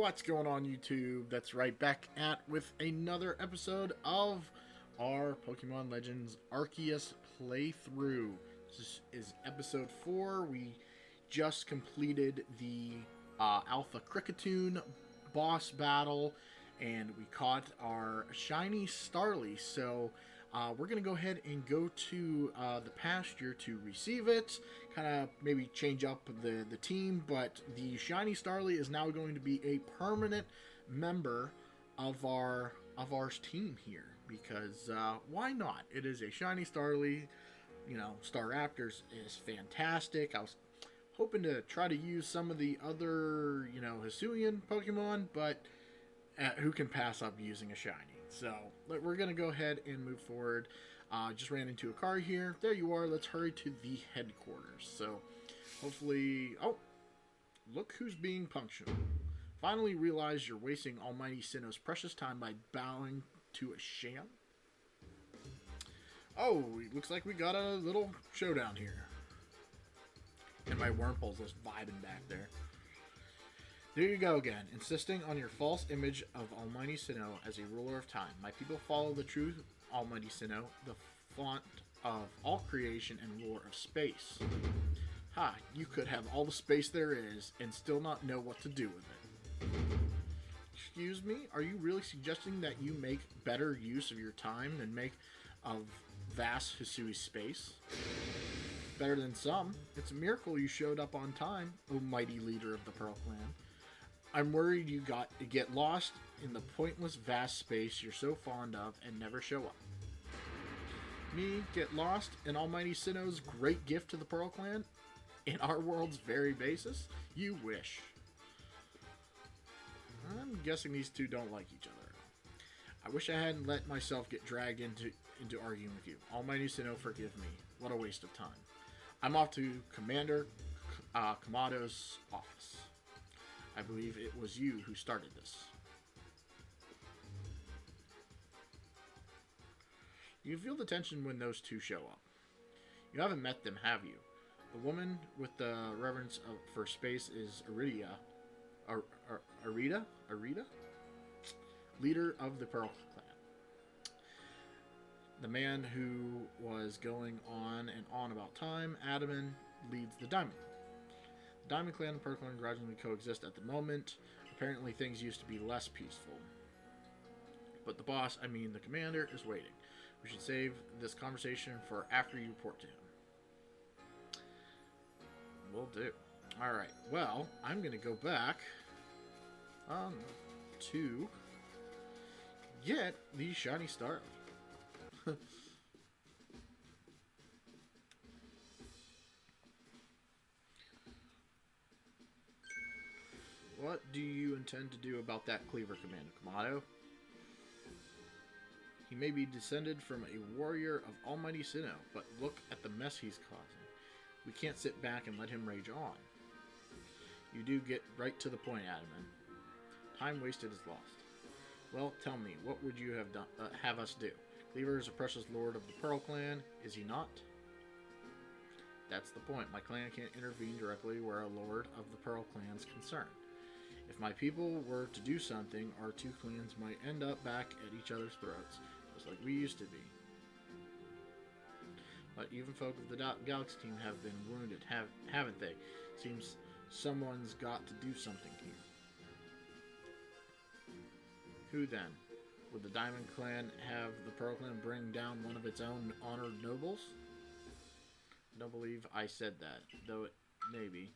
What's going on, YouTube? That's right, back at with another episode of our Pokemon Legends Arceus playthrough. This is episode 4. We just completed the Alpha Kricketune boss battle, and we caught our shiny Starly. So we're going to go ahead and go to the pasture to receive it. Kind of maybe change up the team, but the shiny Starly is now going to be a permanent member of our team here, because why not? It is a shiny Starly. You know, Staraptors is fantastic. I was hoping to try to use some of the other, Hisuian Pokemon, but who can pass up using a shiny? So we're going to go ahead and move forward. Just ran into a car here. There you are. Let's hurry to the headquarters. So hopefully... Oh, look who's being punctual. Finally realize you're wasting Almighty Sinnoh's precious time by bowing to a sham. Oh, it looks like we got a little showdown here. And my Wurmple's just vibing back there. There you go again, insisting on your false image of Almighty Sinnoh as a ruler of time. My people follow the true Almighty Sinnoh, the font of all creation and ruler of space. Ha, you could have all the space there is and still not know what to do with it. Excuse me? Are you really suggesting that you make better use of your time than make of vast Hisui space? Better than some. It's a miracle you showed up on time, O mighty leader of the Pearl Clan. I'm worried you get lost in the pointless vast space you're so fond of and never show up. Me get lost in Almighty Sinnoh's great gift to the Pearl Clan? In our world's very basis? You wish. I'm guessing these two don't like each other at all. I wish I hadn't let myself get dragged into arguing with you. Almighty Sinnoh, forgive me. What a waste of time. I'm off to Commander Kamado's office. I believe it was you who started this. You feel the tension when those two show up. You haven't met them, have you? The woman with the reverence for space is Arita? Leader of the Pearl Clan. The man who was going on and on about time, Adaman, leads the Diamond. The Diamond Clan and Pearl Clan gradually coexist at the moment. Apparently things used to be less peaceful. But the boss, the commander, is waiting. We should save this conversation for after you report to him. Will do. Alright, well, I'm going to go back to get the shiny Starly. What do you intend to do about that Kleavor, Commander Kamado? He may be descended from a warrior of Almighty Sinnoh, but look at the mess he's causing. We can't sit back and let him rage on. You do get right to the point, Adaman. Time wasted is lost. Well, tell me, what would you have us do? Kleavor is a precious lord of the Pearl Clan, is he not? That's the point. My clan can't intervene directly where a lord of the Pearl Clan is concerned. If my people were to do something, our two clans might end up back at each other's throats, just like we used to be. But even folk of the Galaxy team have been wounded, haven't they? Seems someone's got to do something here. Who then? Would the Diamond Clan have the Pearl Clan bring down one of its own honored nobles? I don't believe I said that, though it may be.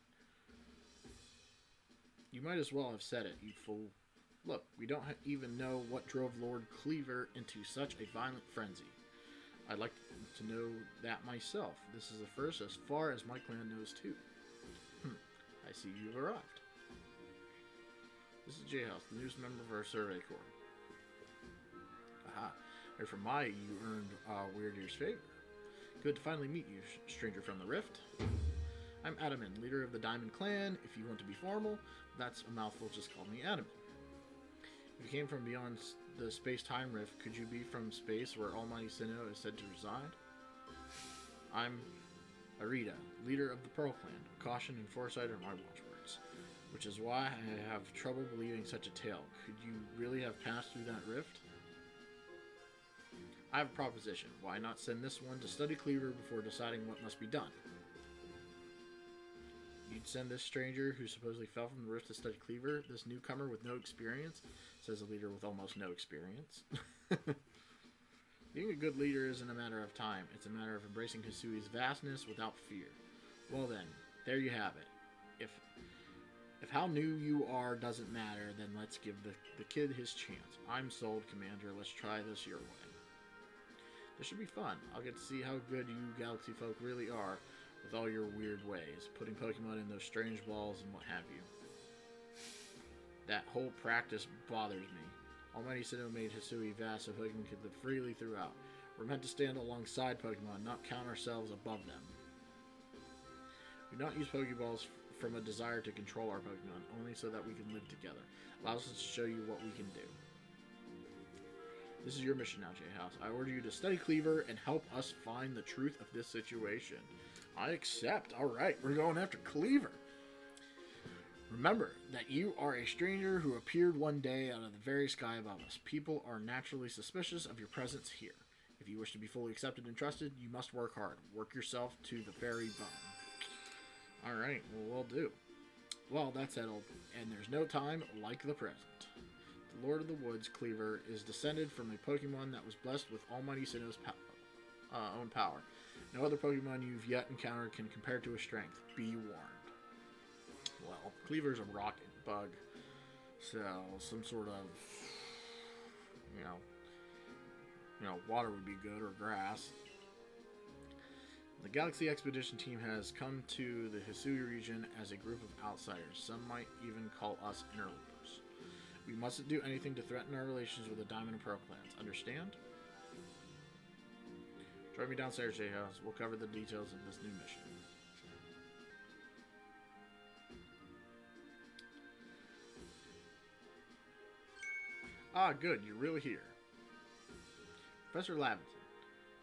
You might as well have said it, you fool. Look, we don't even know what drove Lord Kleavor into such a violent frenzy. I'd like to know that myself. This is the first as far as my clan knows too. I see you've arrived. This is J-House, the newest member of our survey corps. Aha. Heard from Maya you earned Weird Ear's favor. Good to finally meet you, stranger from the Rift. I'm Adaman, leader of the Diamond Clan. If you want to be formal, that's a mouthful, just call me Adaman. If you came from beyond the space-time rift, could you be from space where Almighty Sinnoh is said to reside? I'm Arita, leader of the Pearl Clan. Caution and foresight are my watchwords. which is why I have trouble believing such a tale. Could you really have passed through that rift? I have a proposition. Why not send this one to study Kleavor before deciding what must be done? You'd send this stranger who supposedly fell from the rift to study Kleavor, this newcomer with no experience, says a leader with almost no experience. Being a good leader isn't a matter of time. It's a matter of embracing Hisui's vastness without fear. Well then, there you have it. If how new you are doesn't matter, then let's give the kid his chance. I'm sold, Commander. Let's try this your way. This should be fun. I'll get to see how good you galaxy folk really are with all your weird ways, putting Pokemon in those strange balls and what have you. That whole practice bothers me. Almighty Sinnoh made Hisui vast so Pokemon could live freely throughout. We're meant to stand alongside Pokemon, not count ourselves above them. We don't use Pokeballs from a desire to control our Pokemon, only so that we can live together. Allows us to show you what we can do. This is your mission now, J-House. I order you to study Kleavor and help us find the truth of this situation. I accept. Alright, we're going after Kleavor. Remember that you are a stranger who appeared one day out of the very sky above us. People are naturally suspicious of your presence here. If you wish to be fully accepted and trusted, you must work hard. Work yourself to the very bone. Alright, well, we'll do. Well, that's settled, and there's no time like the present. The Lord of the Woods, Kleavor, is descended from a Pokemon that was blessed with Almighty Sinnoh's own power. No other Pokemon you've yet encountered can compare to his strength. Be warned. Well, Kleavor's a rocket bug, so some sort of, water would be good, or grass. The Galaxy Expedition team has come to the Hisui region as a group of outsiders. Some might even call us interlopers. We mustn't do anything to threaten our relations with the Diamond and Pearl clans. Understand? Join me downstairs, J-House. We'll cover the details of this new mission. Ah, good. You're really here. Professor Laventon,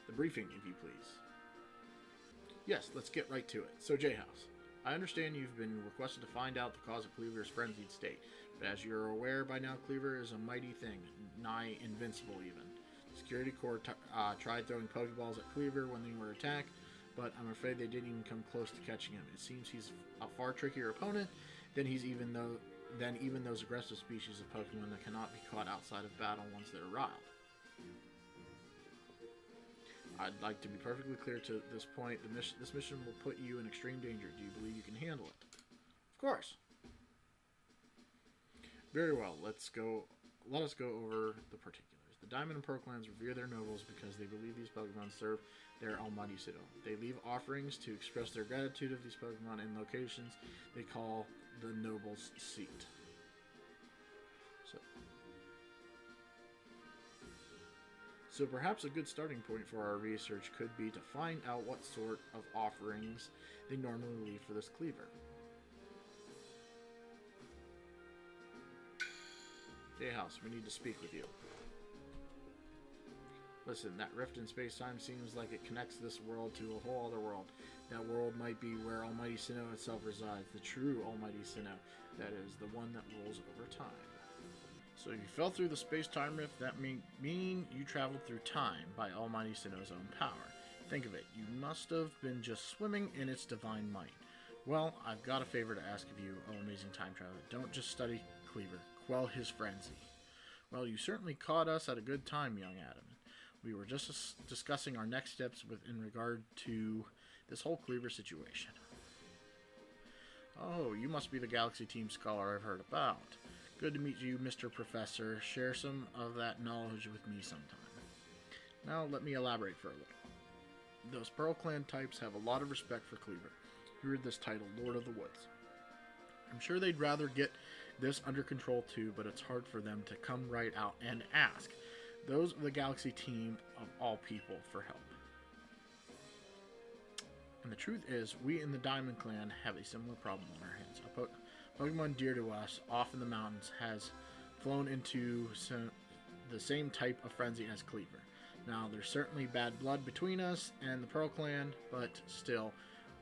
the briefing, if you please. Yes, let's get right to it. So, J-House, I understand you've been requested to find out the cause of Kleavor's frenzied state. But as you're aware by now, Kleavor is a mighty thing, nigh invincible even. The Security Corps tried throwing Pokeballs at Kleavor when they were attacked, but I'm afraid they didn't even come close to catching him. It seems he's a far trickier opponent than even those aggressive species of Pokemon that cannot be caught outside of battle once they're riled. I'd like to be perfectly clear to this point. This mission will put you in extreme danger. Do you believe you can handle it? Of course. Very well. Let us go over the particulars. The Diamond and Pearl clans revere their nobles because they believe these Pokemon serve their Almighty Sinnoh. They leave offerings to express their gratitude of these Pokemon in locations they call the Noble's Seat. So perhaps a good starting point for our research could be to find out what sort of offerings they normally leave for this Kleavor. J-House, we need to speak with you. Listen, that rift in space-time seems like it connects this world to a whole other world. That world might be where Almighty Sinnoh itself resides, the true Almighty Sinnoh, that is, the one that rules over time. So if you fell through the space-time rift, that mean you traveled through time by Almighty Sinnoh's own power. Think of it, you must have been just swimming in its divine might. Well, I've got a favor to ask of you, oh amazing time traveler. Don't just study Kleavor, quell his frenzy. Well, you certainly caught us at a good time, young Adam. We were just discussing our next steps in regard to this whole Kleavor situation. Oh, you must be the Galaxy Team scholar I've heard about. Good to meet you, Mr. Professor. Share some of that knowledge with me sometime. Now, let me elaborate for a little. Those Pearl Clan types have a lot of respect for Kleavor. You heard this title, Lord of the Woods. I'm sure they'd rather get this under control too, but it's hard for them to come right out and ask those of the Galaxy Team of all people for help. And the truth is, we in the Diamond Clan have a similar problem on our hands. A Pokemon dear to us, off in the mountains, has flown into the same type of frenzy as Kleavor. Now, there's certainly bad blood between us and the Pearl Clan, but still,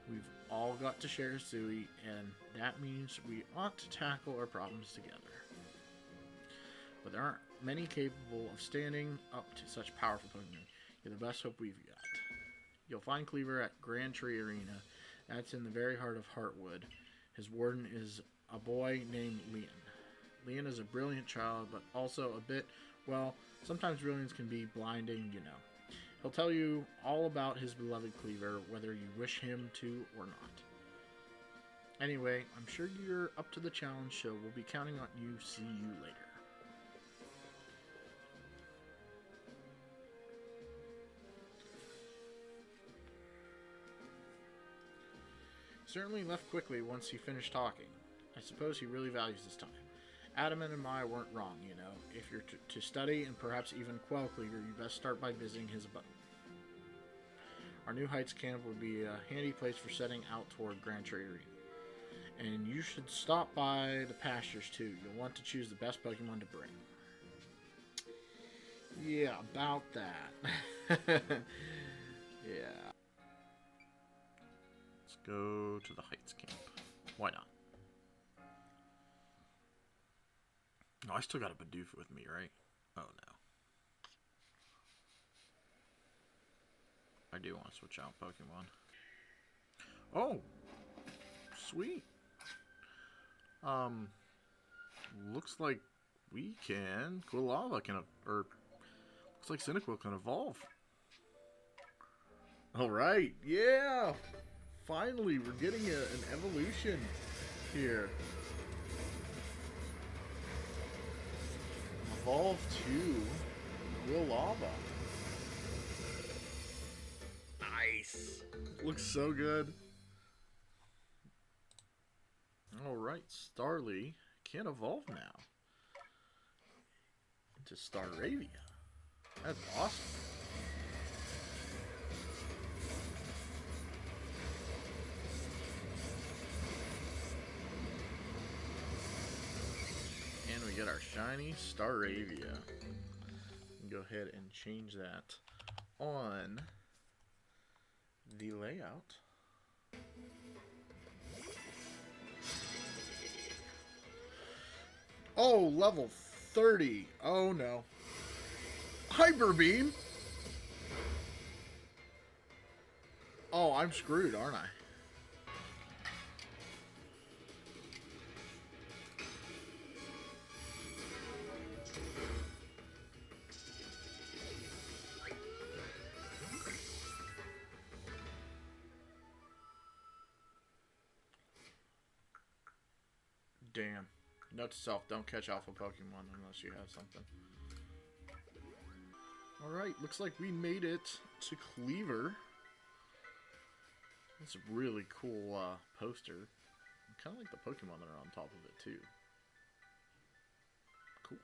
we've all got to share Sui, and that means we ought to tackle our problems together. But there aren't many capable of standing up to such powerful Pokemon. You're the best hope we've got. You'll find Kleavor at Grand Tree Arena. That's in the very heart of Heartwood. His warden is a boy named Leon. Leon is a brilliant child, but also a bit, well, sometimes brilliance can be blinding, you know. He'll tell you all about his beloved Kleavor, whether you wish him to or not. Anyway, I'm sure you're up to the challenge, so we'll be counting on you. See you later. Certainly left quickly once he finished talking. I suppose he really values his time. Adamant and I weren't wrong, you know. If you're to study and perhaps even quell Kleavor, you best start by visiting his abode. Our New Heights camp would be a handy place for setting out toward Grand Tree Arena. And you should stop by the pastures too. You'll want to choose the best Pokemon to bring. Yeah, about that. Yeah. Let's go to the Heights camp. Why not? Oh, I still got a Bidoof with me, right? Oh, no. I do want to switch out Pokemon. Oh! Sweet! Looks like we can... Quelling can... Or... Looks like Cyndaquil can evolve. Alright, yeah! Finally, we're getting an evolution here. Evolve to Quelling. Nice. Looks so good. Alright, Starly can evolve now into Staravia. That's awesome. And we get our shiny Staravia. Go ahead and change that on the layout. Oh, level 30. Oh no. Hyper Beam? Oh, I'm screwed, aren't I? Damn. Note to self, don't catch alpha Pokemon unless you have something. Alright, looks like we made it to Kleavor. That's a really cool poster. I kind of like the Pokemon that are on top of it too. Cool.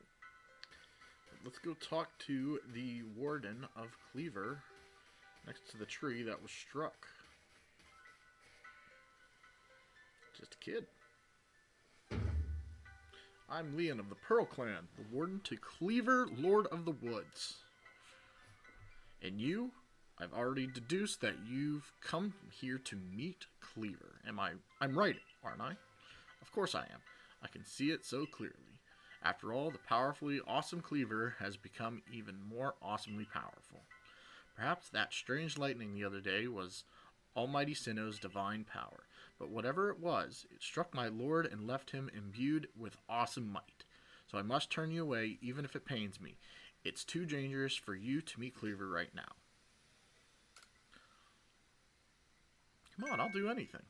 But let's go talk to the Warden of Kleavor next to the tree that was struck. Just a kid. I'm Leon of the Pearl Clan, the Warden to Kleavor, Lord of the Woods. And you, I've already deduced that you've come here to meet Kleavor. I'm right, aren't I? Of course I am. I can see it so clearly. After all, the powerfully awesome Kleavor has become even more awesomely powerful. Perhaps that strange lightning the other day was Almighty Sinnoh's divine power. But whatever it was, it struck my lord and left him imbued with awesome might. So I must turn you away, even if it pains me. It's too dangerous for you to meet Kleavor right now. Come on, I'll do anything.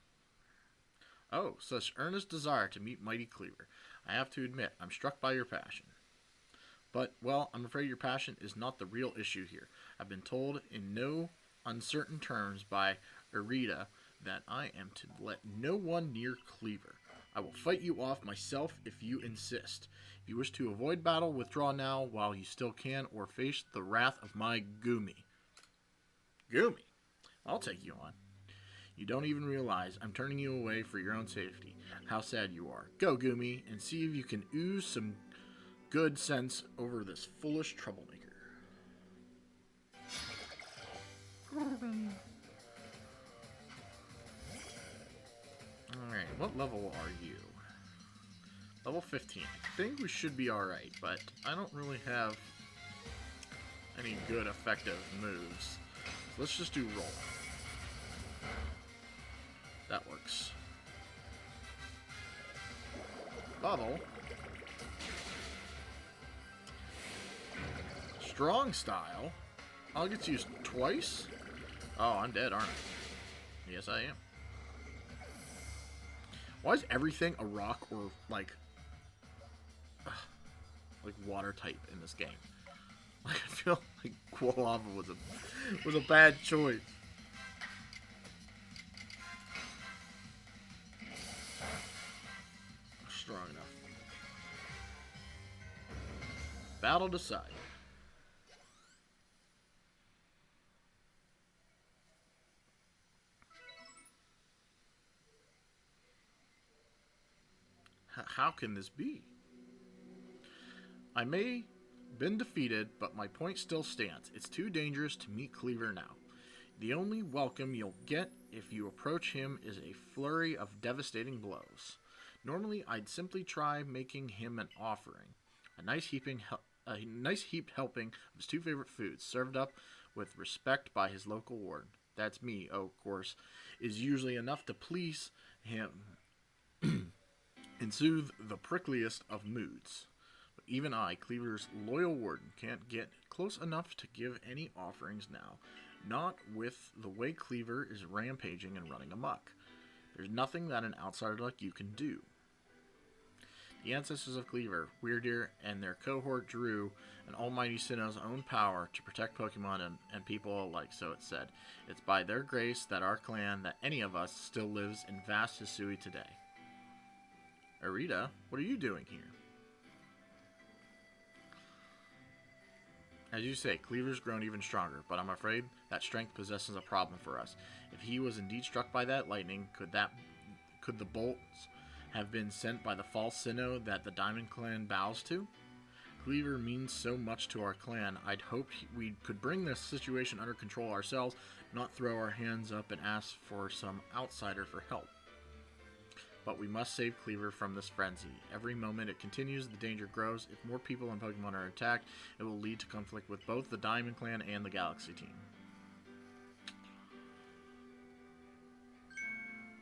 Oh, such earnest desire to meet mighty Kleavor. I have to admit, I'm struck by your passion. But, well, I'm afraid your passion is not the real issue here. I've been told in no uncertain terms by Irida that I am to let no one near Kleavor. I will fight you off myself if you insist. If you wish to avoid battle, withdraw now while you still can, or face the wrath of my Goomy. Goomy? I'll take you on. You don't even realize I'm turning you away for your own safety. How sad you are. Go, Goomy, and see if you can ooze some good sense over this foolish troublemaker. Alright, what level are you? Level 15. I think we should be alright, but I don't really have any good effective moves. So let's just do roll. That works. Bubble. Strong style. I'll get used twice. Oh, I'm dead, aren't I? Yes, I am. Why is everything a rock or like water type in this game? Like I feel like Quelling was a bad choice. Strong enough. Battle decided. How can this be? I may been defeated, but my point still stands. It's too dangerous to meet Kleavor now. The only welcome you'll get if you approach him is a flurry of devastating blows. Normally, I'd simply try making him an offering. A nice heaped helping of his two favorite foods, served up with respect by his local warden. That's me, of course, is usually enough to please him and soothe the prickliest of moods. But even I, Kleavor's loyal warden, can't get close enough to give any offerings now. Not with the way Kleavor is rampaging and running amok. There's nothing that an outsider like you can do. The ancestors of Kleavor, Weirdeer, and their cohort drew an almighty Sinnoh's own power to protect Pokemon and people alike, so it's said. It's by their grace that our clan, that any of us, still lives in vast Hisui today. Arita, what are you doing here? As you say, Kleavor's grown even stronger, but I'm afraid that strength possesses a problem for us. If he was indeed struck by that lightning, could the bolts have been sent by the false Sinnoh that the Diamond Clan bows to? Kleavor means so much to our clan. I'd hoped we could bring this situation under control ourselves, not throw our hands up and ask for some outsider for help. But we must save Kleavor from this frenzy. Every moment it continues, the danger grows. If more people and Pokemon are attacked, it will lead to conflict with both the Diamond Clan and the Galaxy team.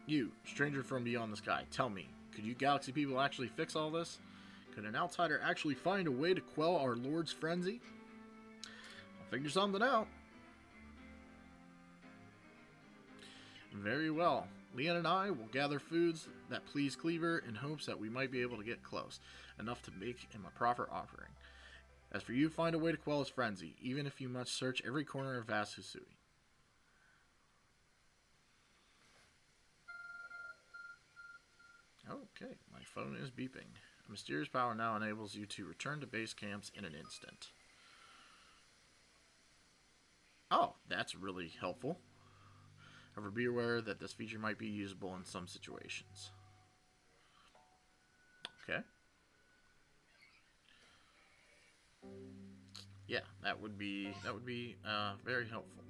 You, stranger from beyond the sky, tell me, could you Galaxy people actually fix all this? Could an outsider actually find a way to quell our Lord's frenzy? I'll figure something out. Very well. Leon and I will gather foods that please Kleavor in hopes that we might be able to get close, enough to make him a proper offering. As for you, find a way to quell his frenzy, even if you must search every corner of vast Hisui. Okay, my phone is beeping. A mysterious power now enables you to return to base camps in an instant. Oh, that's really helpful. However, be aware that this feature might be usable in some situations. Okay. Yeah, that would be very helpful.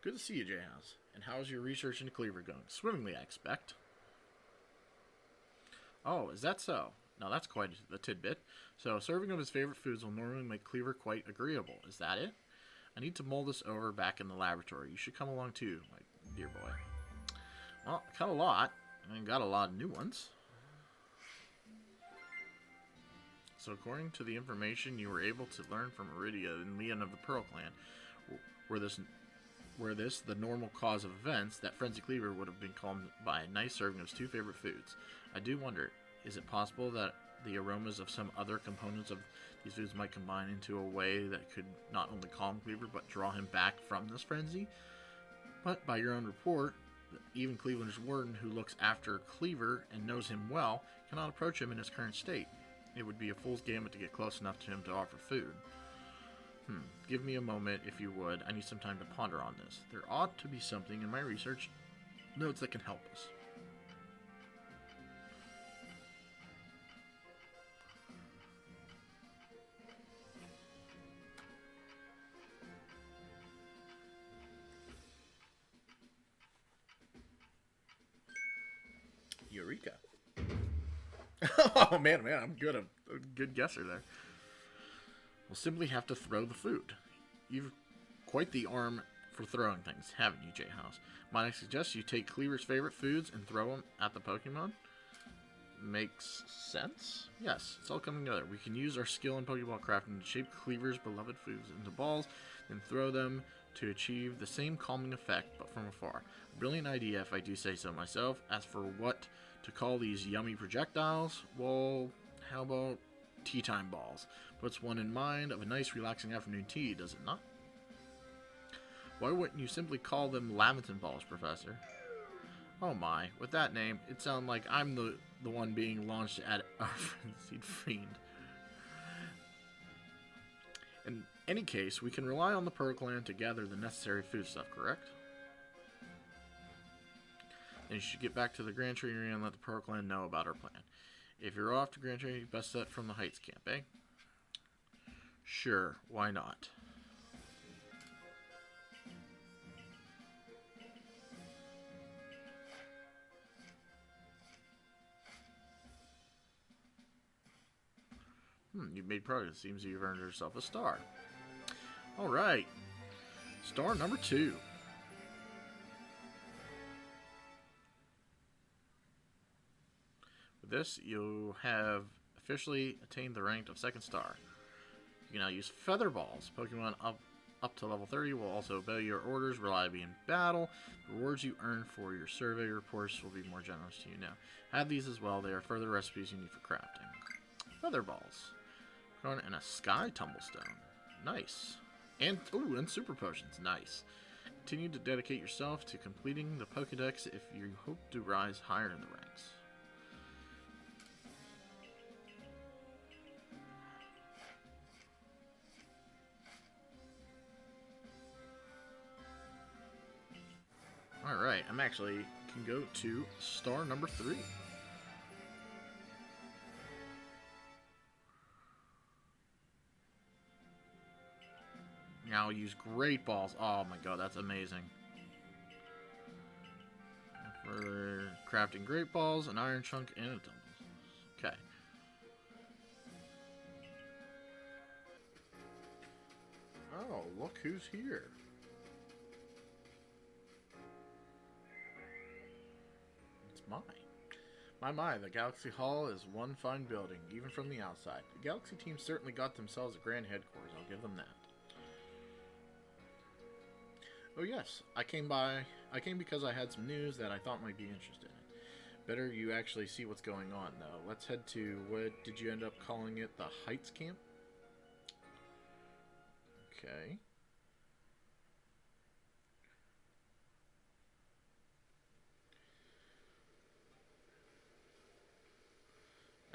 Good to see you, J-House. And how's your research into Kleavor going? Swimmingly, I expect. Oh, is that so? Now that's quite a tidbit. So, a serving of his favorite foods will normally make Kleavor quite agreeable. Is that it? I need to mull this over back in the laboratory. You should come along too, my dear boy. Well, I cut a lot. And got a lot of new ones. So, according to the information you were able to learn from Iridia and Leon of the Pearl Clan, were this the normal cause of events, that Frenzied Kleavor would have been calmed by a nice serving of his two favorite foods. I do wonder, is it possible that the aromas of some other components of these foods might combine into a way that could not only calm Kleavor, but draw him back from this frenzy? But by your own report, even Cleveland's warden, who looks after Kleavor and knows him well, cannot approach him in his current state. It would be a fool's gambit to get close enough to him to offer food. Give me a moment, if you would. I need some time to ponder on this. There ought to be something in my research notes that can help us. Oh man, I'm good. I'm a good guesser there. We'll simply have to throw the food. You've quite the arm for throwing things, haven't you, J House? Might I suggest you take Kleavor's favorite foods and throw them at the Pokemon? Makes sense? Yes, it's all coming together. We can use our skill in Pokeball crafting to shape Kleavor's beloved foods into balls and throw them to achieve the same calming effect, but from afar. A brilliant idea, if I do say so myself. As for what to call these yummy projectiles, well, how about tea time balls? Puts one in mind of a nice relaxing afternoon tea, does it not? Why wouldn't you simply call them Laventon balls, Professor? Oh my, with that name, it sounds like I'm the one being launched at our Frenzied fiend. In any case, we can rely on the Perkland to gather the necessary food stuff, correct? Then you should get back to the Grand Tree Arena and let the Perkland know about our plan. If you're off to Grand Tree, best set from the Heights camp, eh? Sure, why not? You've made progress. Seems you've earned yourself a star. Alright. Star number 2. With this, you have officially attained the rank of 2nd star. You can now use Feather Balls. Pokemon up to level 30 will also obey your orders reliably in battle. The rewards you earn for your survey reports will be more generous to you now. Have these as well. They are further recipes you need for crafting. Feather Balls. And a Sky Tumblestone. Nice. And Super Potions. Nice. Continue to dedicate yourself to completing the Pokedex if you hope to rise higher in the ranks. Alright, I'm actually can go to star number 3. Now use Great Balls. Oh my god, that's amazing. Further crafting Great Balls, an Iron Chunk, and a Tumble. Okay. Oh, look who's here. It's mine. My, the Galaxy Hall is one fine building, even from the outside. The Galaxy team certainly got themselves a grand headquarters, I'll give them that. Oh yes, I came because I had some news that I thought might be interested in. Better you actually see what's going on, though. Let's head to, what did you end up calling it, the Heights camp? Okay.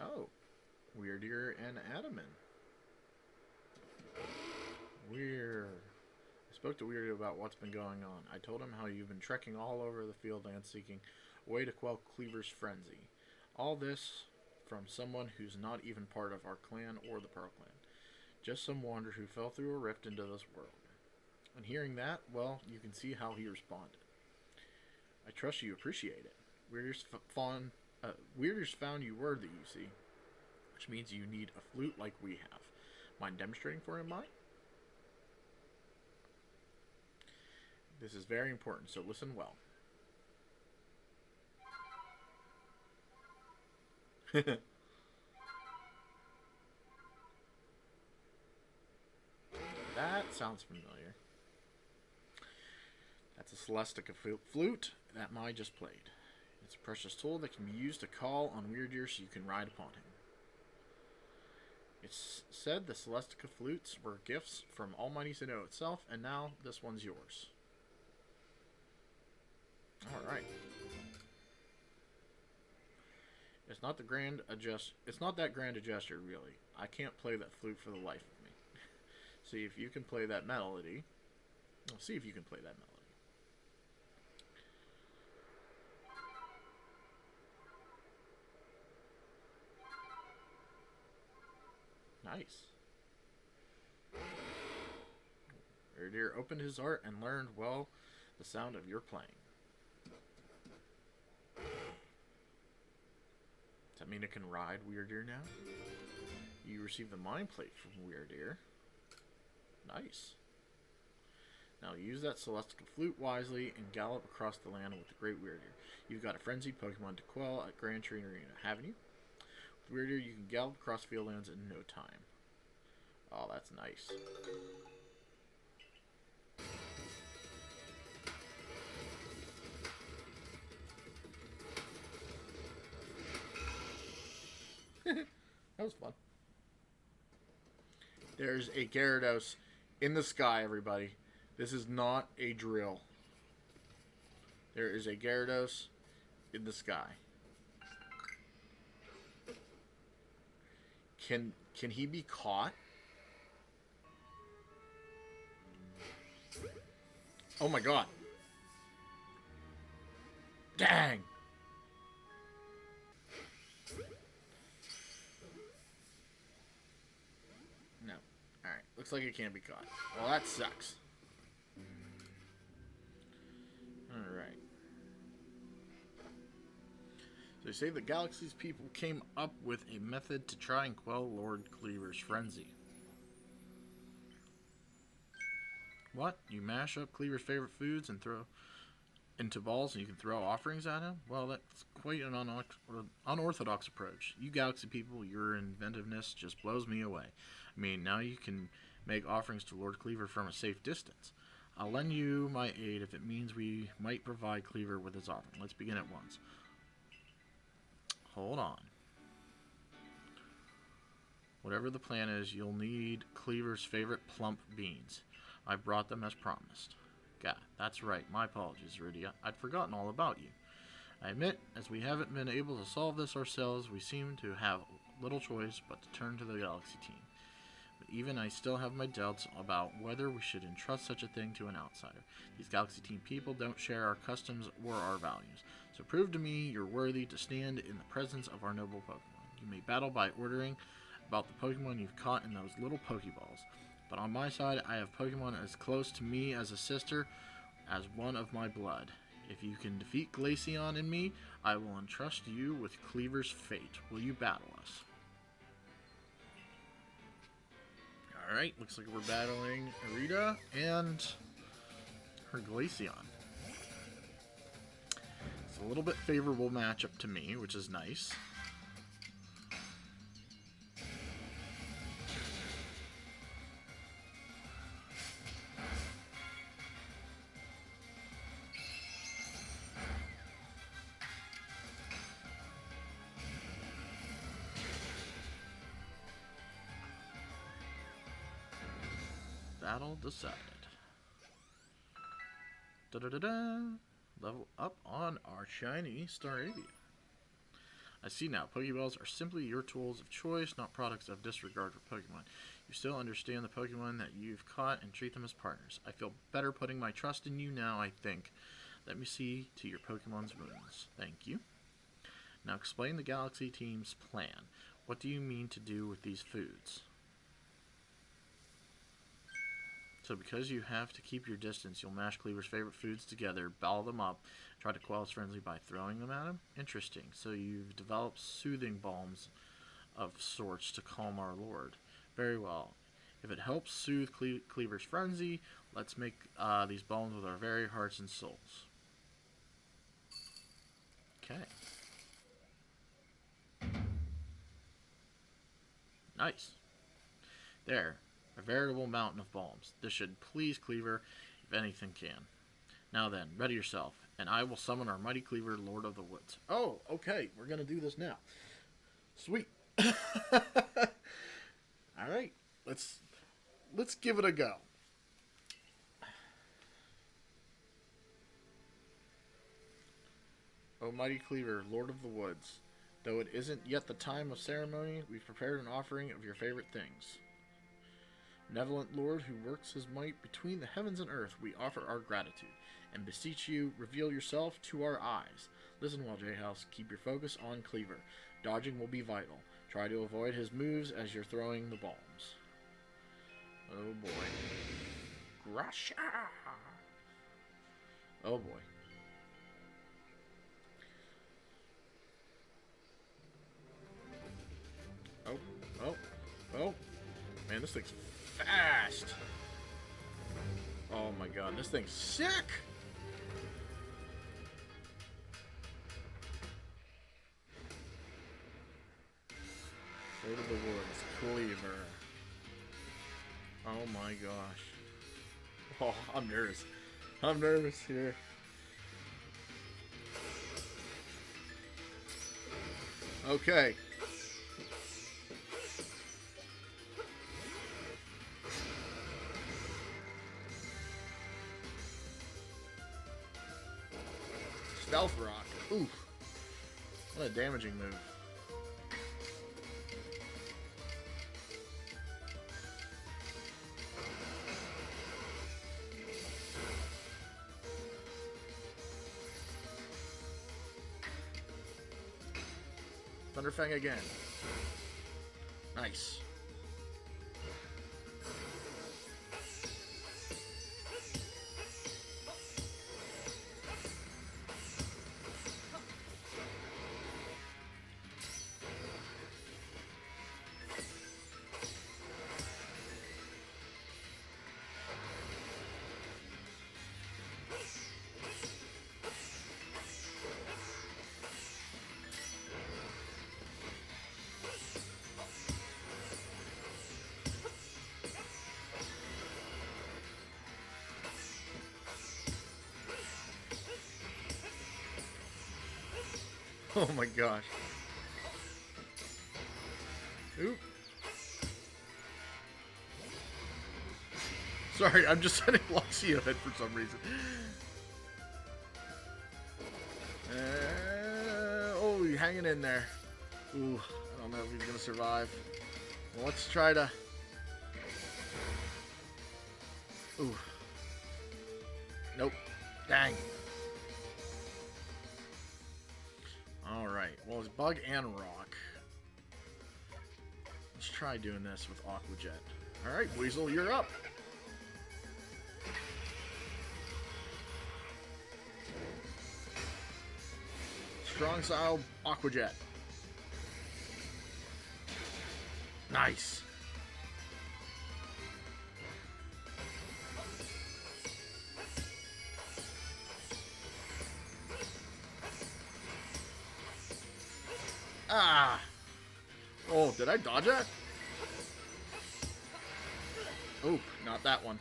Oh, Weirdier and Adaman. Weird. I spoke to Weirdier about what's been going on. I told him how you've been trekking all over the field and seeking a way to quell Kleavor's frenzy. All this from someone who's not even part of our clan or the Pearl clan. Just some wanderer who fell through a rift into this world. And hearing that, well, you can see how he responded. I trust you appreciate it. Weirder's found you worthy, you see. Which means you need a flute like we have. Mind demonstrating for him, mine? This is very important, so listen well. That sounds familiar. That's a Celestica flute that Mai just played. It's a precious tool that can be used to call on Weirdier so you can ride upon him. It's said the Celestica flutes were gifts from Almighty Sinnoh itself, and now this one's yours. Alright. It's not that grand a gesture, really. I can't play that flute for the life of me. See if you can play that melody. I'll see if you can play that melody. Nice. Weirdier opened his heart and learned, well, the sound of your playing. Does that mean it can ride Weirdeer now? You receive the Mind Plate from Weirdeer. Nice. Now use that celestial flute wisely and gallop across the land with the great Weirdeer. You've got a frenzied Pokemon to quell at Grand Train Arena, haven't you? With Weirdeer, you can gallop across Fieldlands in no time. Oh, that's nice. That was fun. There's a Gyarados in the sky, everybody. This is not a drill. There is a Gyarados in the sky. Can he be caught? Oh my god. Dang. No. Alright. Looks like it can't be caught. Well, that sucks. Alright. So they say the Galaxy's people came up with a method to try and quell Lord Kleavor's frenzy. What? You mash up Kleavor's favorite foods and throw into balls and you can throw offerings at him? Well, that's quite an unorthodox approach. You Galaxy people, your inventiveness just blows me away. I mean, now you can make offerings to Lord Kleavor from a safe distance. I'll lend you my aid if it means we might provide Kleavor with his offering. Let's begin at once. Hold on. Whatever the plan is, you'll need Kleavor's favorite plump beans. I brought them as promised. God, that's right. My apologies, Iridia. I'd forgotten all about you. I admit, as we haven't been able to solve this ourselves, we seem to have little choice but to turn to the Galaxy team. But even I still have my doubts about whether we should entrust such a thing to an outsider. These Galaxy team people don't share our customs or our values. So prove to me you're worthy to stand in the presence of our noble Pokemon. You may battle by ordering about the Pokemon you've caught in those little Pokeballs. But on my side, I have Pokemon as close to me as a sister as one of my blood. If you can defeat Glaceon and me, I will entrust you with Kleavor's fate. Will you battle us? Alright, looks like we're battling Irida and her Glaceon. It's a little bit favorable matchup to me, which is nice. Battle decided. Da-da-da-da. Level up on our shiny Staravia. I see now, Pokeballs are simply your tools of choice, not products of disregard for Pokemon. You still understand the Pokemon that you've caught and treat them as partners. I feel better putting my trust in you now, I think. Let me see to your Pokemon's wounds. Thank you. Now explain the Galaxy team's plan. What do you mean to do with these foods? So because you have to keep your distance, you'll mash Kleavor's favorite foods together, ball them up, try to quell his frenzy by throwing them at him? Interesting. So you've developed soothing balms of sorts to calm our lord. Very well. If it helps soothe Kleavor's frenzy, let's make these balms with our very hearts and souls. Okay. Nice. There. A veritable mountain of balms. This should please Kleavor, if anything can. Now then, ready yourself, and I will summon our mighty Kleavor, Lord of the Woods. Oh, okay. We're going to do this now. Sweet. Alright. Let's give it a go. O mighty Kleavor, Lord of the Woods. Though it isn't yet the time of ceremony, we've prepared an offering of your favorite things. Benevolent Lord who works his might between the heavens and earth, we offer our gratitude, and beseech you, reveal yourself to our eyes. Listen well, J-House, keep your focus on Kleavor. Dodging will be vital. Try to avoid his moves as you're throwing the bombs. Oh boy. Grasha! Oh boy. man, this thing's fast. Oh my god, this thing's sick. Lord of the Woods, Kleavor. Oh my gosh. Oh, I'm nervous. I'm nervous here. Okay. Stealth Rock. Ooh. What a damaging move. Thunderfang again. Nice. Oh my gosh. Oop. Sorry, I'm just sending Luxio hit for some reason. Oh, you're hanging in there. Ooh, I don't know if he's gonna survive. Well, let's try to... Ooh. Nope. Dang. Alright, well, it's Bug and Rock. Let's try doing this with Aqua Jet. Alright, Weasel, you're up. Strong style Aqua Jet. Nice. Ah! Oh, did I dodge that? Oh, not that one.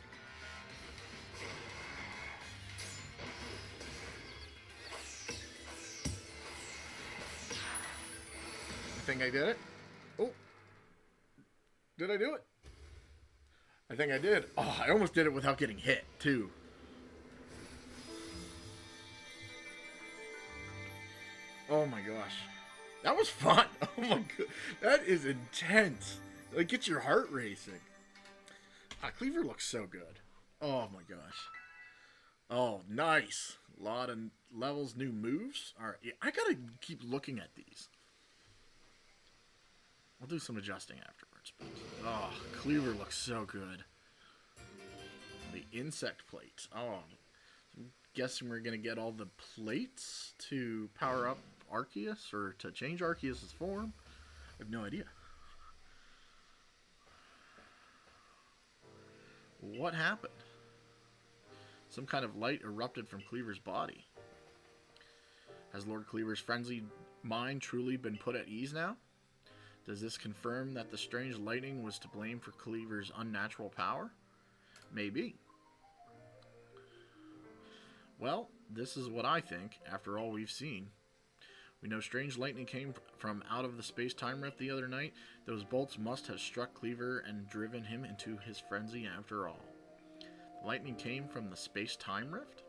I think I did it. Oh. Did I do it? I think I did. Oh, I almost did it without getting hit, too. Oh my gosh. That was fun. Oh my god. That is intense. Like, gets your heart racing. Kleavor looks so good. Oh my gosh. Oh, nice. A lot of levels, new moves. Alright, yeah, I gotta keep looking at these. I'll do some adjusting afterwards. But, oh, Kleavor looks so good. The insect plate. Oh, I'm guessing we're gonna get all the plates to power up Arceus, or to change Arceus' form. I have no idea. What happened? Some kind of light erupted from Kleavor's body. Has Lord Kleavor's frenzied mind truly been put at ease now? Does this confirm that the strange lightning was to blame for Kleavor's unnatural power? Maybe. Well, this is what I think, after all we've seen. We know strange lightning came from out of the space-time rift the other night. Those bolts must have struck Kleavor and driven him into his frenzy after all. The lightning came from the space-time rift?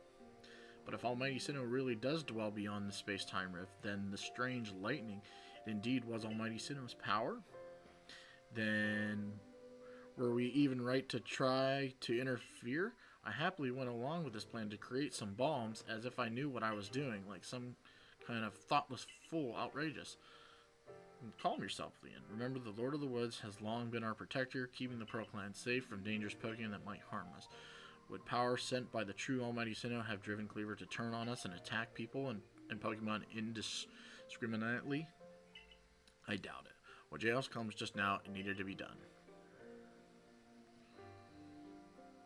But if Almighty Sinnoh really does dwell beyond the space-time rift, then the strange lightning indeed was Almighty Sinnoh's power? Then were we even right to try to interfere? I happily went along with this plan to create some bombs as if I knew what I was doing, like some kind of thoughtless fool, outrageous. Calm yourself, Leon. Remember, the Lord of the Woods has long been our protector, keeping the Pearl Clan safe from dangerous Pokemon that might harm us. Would power sent by the true Almighty Sinnoh have driven Kleavor to turn on us and attack people and Pokemon indiscriminately? I doubt it. What Jails comes just now, it needed to be done.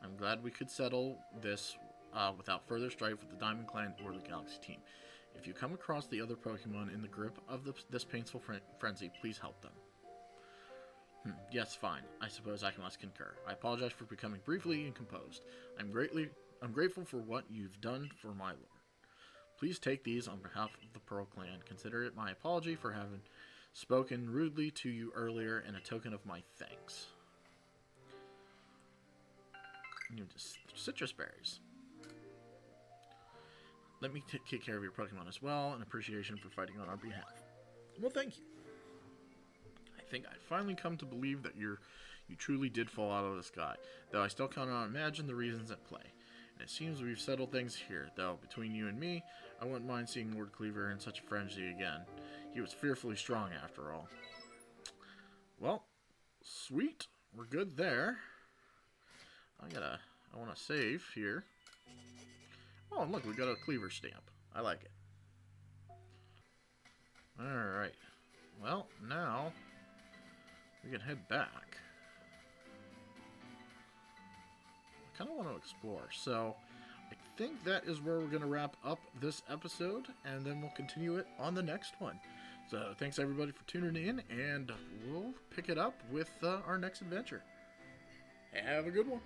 I'm glad we could settle this without further strife with the Diamond Clan or the Galaxy team. If you come across the other Pokemon in the grip of this painful frenzy, please help them. Yes, fine. I suppose I must concur. I apologize for becoming briefly incomposed. I'm grateful for what you've done for my lord. Please take these on behalf of the Pearl Clan. Consider it my apology for having spoken rudely to you earlier and a token of my thanks. Just citrus berries. Let me take care of your Pokemon as well, in appreciation for fighting on our behalf. Well, thank you. I think I finally come to believe that you truly did fall out of the sky, though I still cannot imagine the reasons at play. And it seems we've settled things here, though between you and me, I wouldn't mind seeing Lord Kleavor in such a frenzy again. He was fearfully strong after all. Well, sweet. We're good there. I want to save here. Oh, and look, we got a Kleavor stamp. I like it. Alright. Well, now we can head back. I kind of want to explore, so I think that is where we're going to wrap up this episode, and then we'll continue it on the next one. So thanks everybody for tuning in, and we'll pick it up with our next adventure. Have a good one.